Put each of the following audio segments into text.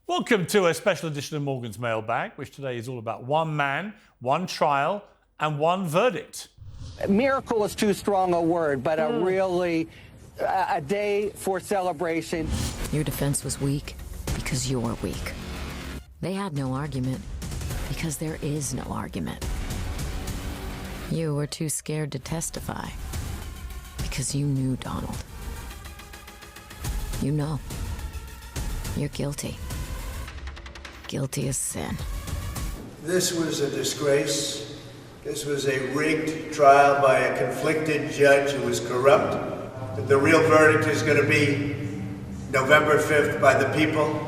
Welcome to a special edition of Morgan's Mailbag, which today is all about one man, one trial, and one verdict. Miracle is too strong a word, but a day for celebration. Your defense was weak because you're weak. They had no argument because there is no argument. You were too scared to testify because you knew Donald. You know. You're guilty. Guilty as sin. This was a disgrace. This was a rigged trial by a conflicted judge who was corrupt. The real verdict is going to be November 5th by the people.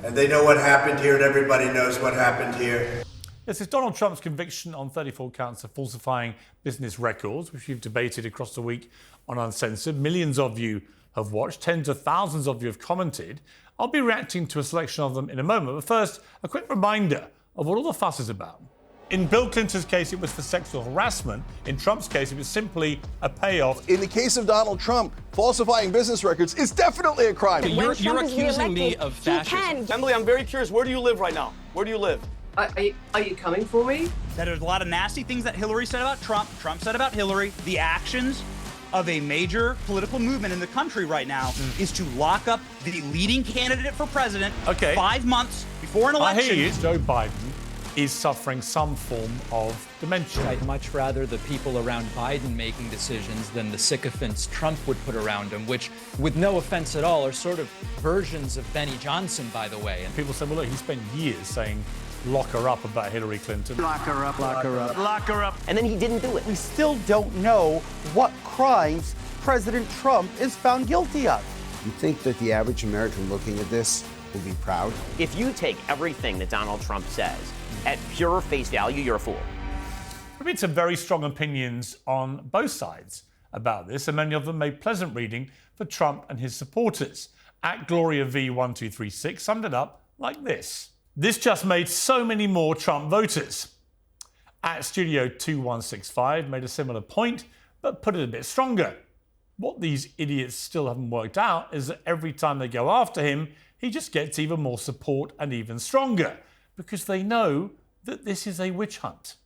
And they know what happened here, and everybody knows what happened here. This is Donald Trump's conviction on 34 counts of falsifying business records, which we've debated across the week on Uncensored. Millions of you have watched, tens of thousands of you have commented. I'll be reacting to a selection of them in a moment, but first, a quick reminder of what all the fuss is about. In Bill Clinton's case, it was for sexual harassment. In Trump's case, it was simply a payoff. In the case of Donald Trump, falsifying business records is definitely a crime. You're accusing me of fascism. Emily, I'm very curious. Where do you live right now? Where do you live? Are you coming for me? There's a lot of nasty things that Hillary said about Trump, Trump said about Hillary. The actions of a major political movement in the country right now is to lock up the leading candidate for president 5 months before an election. I hear you. Joe Biden is suffering some form of dementia. I'd much rather the people around Biden making decisions than the sycophants Trump would put around him, which, with no offense at all, are sort of versions of Benny Johnson, by the way. And people say, well, look, he spent years saying, lock her up about Hillary Clinton. Lock her up, lock her up. Lock her up. And then he didn't do it. We still don't know what crimes President Trump is found guilty of. You think that the average American looking at this will be proud? If you take everything that Donald Trump says at pure face value, you're a fool. We've had some very strong opinions on both sides about this, and many of them made pleasant reading for Trump and his supporters. At Gloria V1236 summed it up like this. This just made so many more Trump voters. At Studio 2165 made a similar point, but put it a bit stronger. What these idiots still haven't worked out is that every time they go after him, he just gets even more support and even stronger, because they know that this is a witch hunt.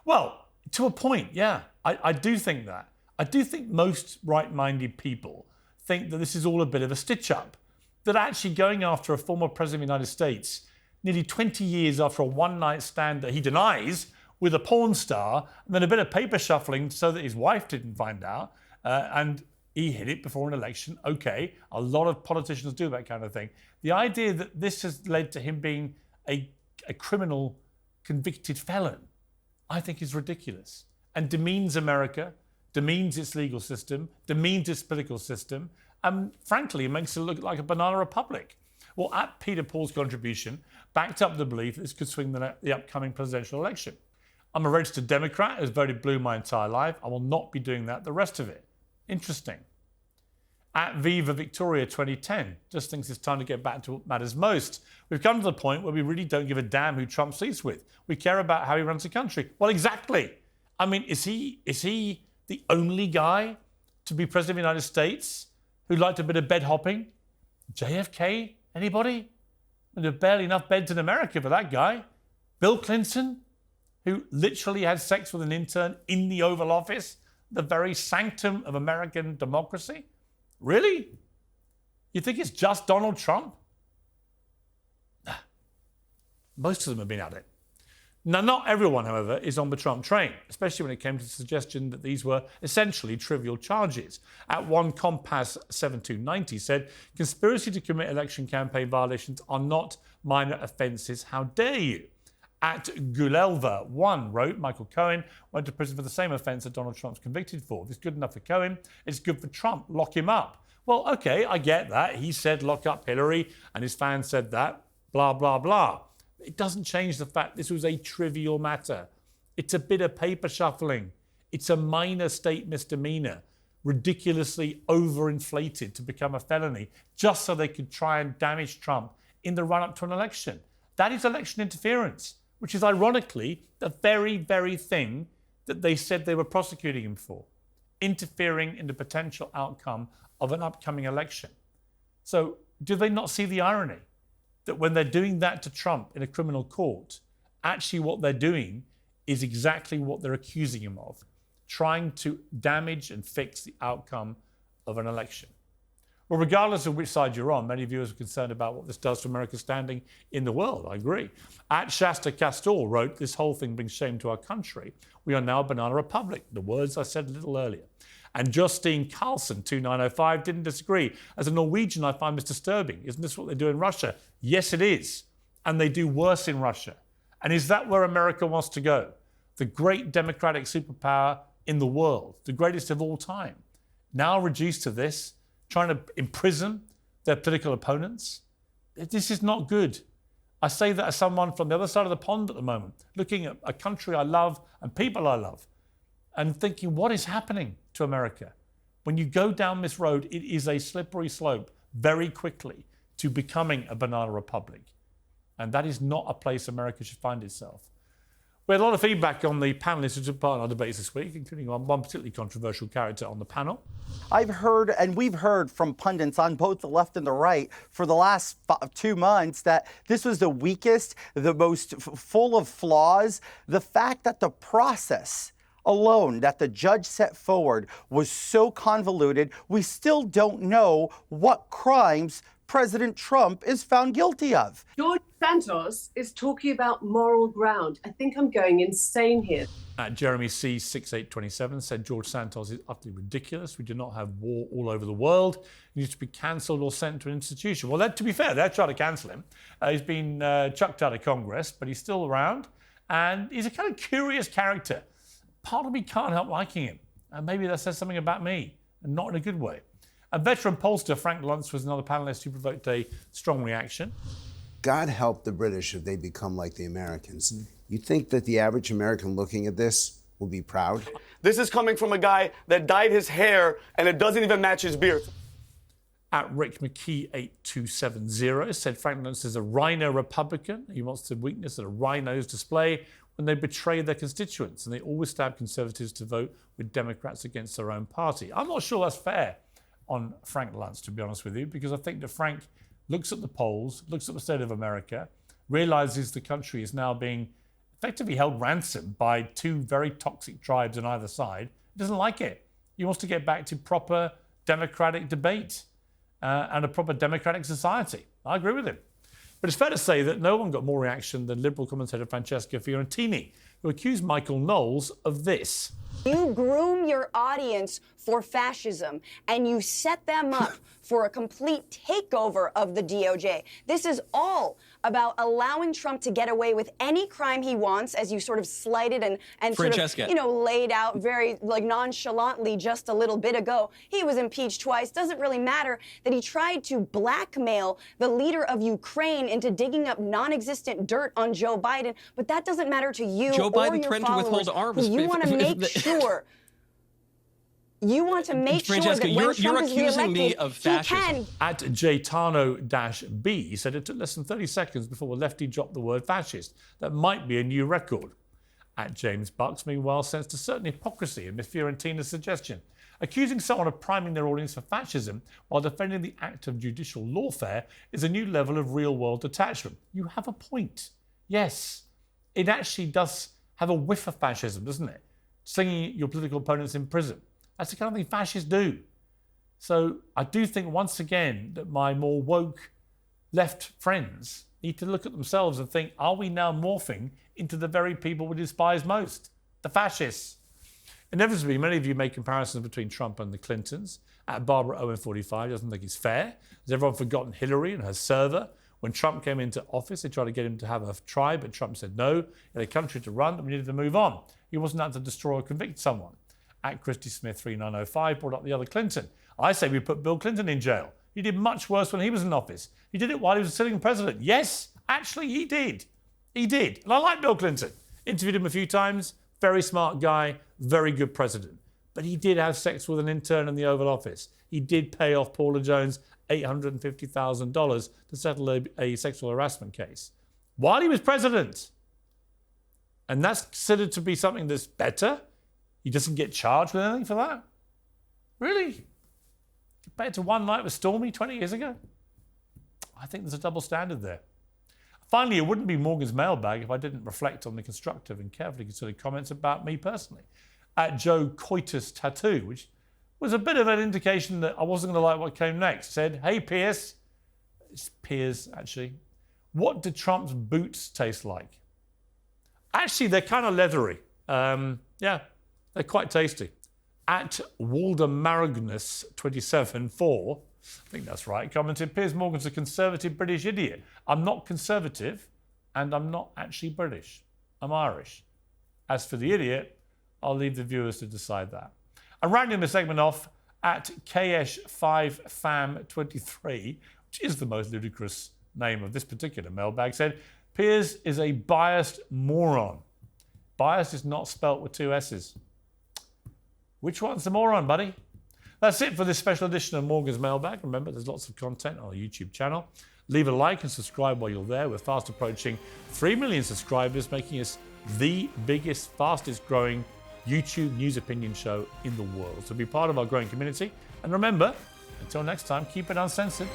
Well, to a point, yeah, I do think that. I do think most right-minded people think that this is all a bit of a stitch-up, that actually going after a former president of the United States nearly 20 years after a one-night stand that he denies with a porn star, and then a bit of paper shuffling so that his wife didn't find out, and he hid it before an election. Okay, a lot of politicians do that kind of thing. The idea that this has led to him being a criminal convicted felon, I think is ridiculous, and demeans America, demeans its legal system, demeans its political system, and frankly, it makes it look like a banana republic. Well, at Peter Paul's contribution backed up the belief that this could swing the upcoming presidential election. I'm a registered Democrat who's voted blue my entire life. I will not be doing that the rest of it. Interesting. At Viva Victoria 2010 just thinks it's time to get back to what matters most. We've come to the point where we really don't give a damn who Trump sleeps with. We care about how he runs the country. Well, exactly. I mean, is he the only guy to be president of the United States who liked a bit of bed hopping? JFK? Anybody? And there are barely enough beds in America for that guy. Bill Clinton, who literally had sex with an intern in the Oval Office, the very sanctum of American democracy? Really? You think it's just Donald Trump? Most of them have been at it. Now, not everyone, however, is on the Trump train, especially when it came to the suggestion that these were essentially trivial charges. At one Compass 7290 said, conspiracy to commit election campaign violations are not minor offences. How dare you? At Gulelva 1 wrote, Michael Cohen went to prison for the same offence that Donald Trump's convicted for. If it's good enough for Cohen, it's good for Trump. Lock him up. Well, okay, I get that. He said lock up Hillary, and his fans said that, blah, blah, blah. It doesn't change the fact this was a trivial matter. It's a bit of paper shuffling. It's a minor state misdemeanor, ridiculously overinflated to become a felony, just so they could try and damage Trump in the run-up to an election. That is election interference, which is ironically the very, very thing that they said they were prosecuting him for, interfering in the potential outcome of an upcoming election. So do they not see the irony? that when they're doing that to Trump in a criminal court, actually what they're doing is exactly what they're accusing him of, trying to damage and fix the outcome of an election. Well, regardless of which side you're on, many viewers are concerned about what this does to America's standing in the world. I agree. At Shasta Castor wrote, "This whole thing brings shame to our country. We are now a banana republic." The words I said a little earlier. And Justine Carlson, 2905, didn't disagree. "As a Norwegian, I find this disturbing. Isn't this what they do in Russia?" Yes, it is. And they do worse in Russia. And is that where America wants to go? The great democratic superpower in the world, the greatest of all time, now reduced to this, trying to imprison their political opponents? This is not good. I say that as someone from the other side of the pond at the moment, looking at a country I love and people I love, and thinking, what is happening to America? When you go down this road, it is a slippery slope very quickly to becoming a banana republic. And that is not a place America should find itself. We had a lot of feedback on the panelists who took part in our debates this week, including on one particularly controversial character on the panel. I've heard, and we've heard from pundits on both the left and the right for the last 2 months, that this was the weakest, the most full of flaws. The fact that the process alone that the judge set forward was so convoluted, we still don't know what crimes President Trump is found guilty of. George Santos is talking about moral ground. I think I'm going insane here. Jeremy C. 6827 said George Santos is utterly ridiculous. We do not have war all over the world. He needs to be cancelled or sent to an institution. Well, to be fair, they're trying to cancel him. He's been chucked out of Congress, but he's still around. And he's a kind of curious character. Part of me can't help liking him. And maybe that says something about me, and not in a good way. A veteran pollster, Frank Luntz, was another panelist who provoked a strong reaction. God help the British if they become like the Americans. You think that the average American looking at this will be proud? This is coming from a guy that dyed his hair and it doesn't even match his beard. At Rick McKee 8270 said Frank Luntz is a rhino Republican. He wants the weakness that rhinos display when they betray their constituents, and they always stab conservatives to vote with Democrats against their own party. I'm not sure that's fair on Frank Luntz, to be honest with you, because I think that Frank looks at the polls, looks at the state of America, realizes the country is now being effectively held ransom by two very toxic tribes on either side. He doesn't like it. He wants to get back to proper democratic debate and a proper democratic society. I agree with him. But it's fair to say that no one got more reaction than Liberal commentator Francesca Fiorentini, who accused Michael Knowles of this. You groom your audience for fascism, and you set them up for a complete takeover of the DOJ. This is all about allowing Trump to get away with any crime he wants, as you sort of slighted and sort of, laid out very nonchalantly just a little bit ago. He was impeached twice. Doesn't really matter that he tried to blackmail the leader of Ukraine into digging up non-existent dirt on Joe Biden, but that doesn't matter to you Joe or Biden your threatened followers. to withhold arms. You want to make sure. You want to make Francesca, sure that when you're Trump is accusing me reelected, of he fascism. can. At Jtano-B, he said it took less than 30 seconds before a lefty dropped the word fascist. That might be a new record. At James Bucks, meanwhile, sensed a certain hypocrisy in Ms. Fiorentina's suggestion. Accusing someone of priming their audience for fascism while defending the act of judicial lawfare is a new level of real-world detachment. You have a point. Yes, it actually does have a whiff of fascism, doesn't it? Slinging your political opponents in prison. That's the kind of thing fascists do. So I do think, once again, that my more woke left friends need to look at themselves and think, are we now morphing into the very people we despise most? The fascists. Inevitably, many of you make comparisons between Trump and the Clintons. At Barbara Owen 45 doesn't think it's fair. Has everyone forgotten Hillary and her server? When Trump came into office, they tried to get him to have a tribe, but Trump said no. He had a country to run, and we needed to move on. He wasn't out to destroy or convict someone. At Christy Smith 3905 brought up the other Clinton. I say we put Bill Clinton in jail. He did much worse when he was in office. He did it while he was a sitting president. Yes, actually he did. He did. And I like Bill Clinton. Interviewed him a few times. Very smart guy. Very good president. But he did have sex with an intern in the Oval Office. He did pay off Paula Jones $850,000 to settle a sexual harassment case while he was president. And that's considered to be something that's better. He doesn't get charged with anything for that? Really? Compared to one night with Stormy 20 years ago? I think there's a double standard there. Finally, it wouldn't be Morgan's mailbag if I didn't reflect on the constructive and carefully considered comments about me personally. At Joe Coitus Tattoo, which was a bit of an indication that I wasn't going to like what came next, said, "Hey Piers," it's Piers actually, "what did Trump's boots taste like?" Actually, they're kind of leathery. Yeah, they're quite tasty. At Waldemaragnus 27-4, I think that's right, commented, "Piers Morgan's a conservative British idiot. I'm not conservative, and I'm not actually British. I'm Irish. As for the idiot, I'll leave the viewers to decide that." And rounding the segment off, at KS5FAM23, which is the most ludicrous name of this particular mailbag, said, "Piers is a biased moron. Biased is not spelt with 2 S's. Which one's the moron, buddy?" That's it for this special edition of Morgan's Mailbag. Remember, there's lots of content on our YouTube channel. Leave a like and subscribe while you're there. We're fast approaching 3 million subscribers, making us the biggest, fastest growing YouTube news opinion show in the world. So be part of our growing community. And remember, until next time, keep it uncensored.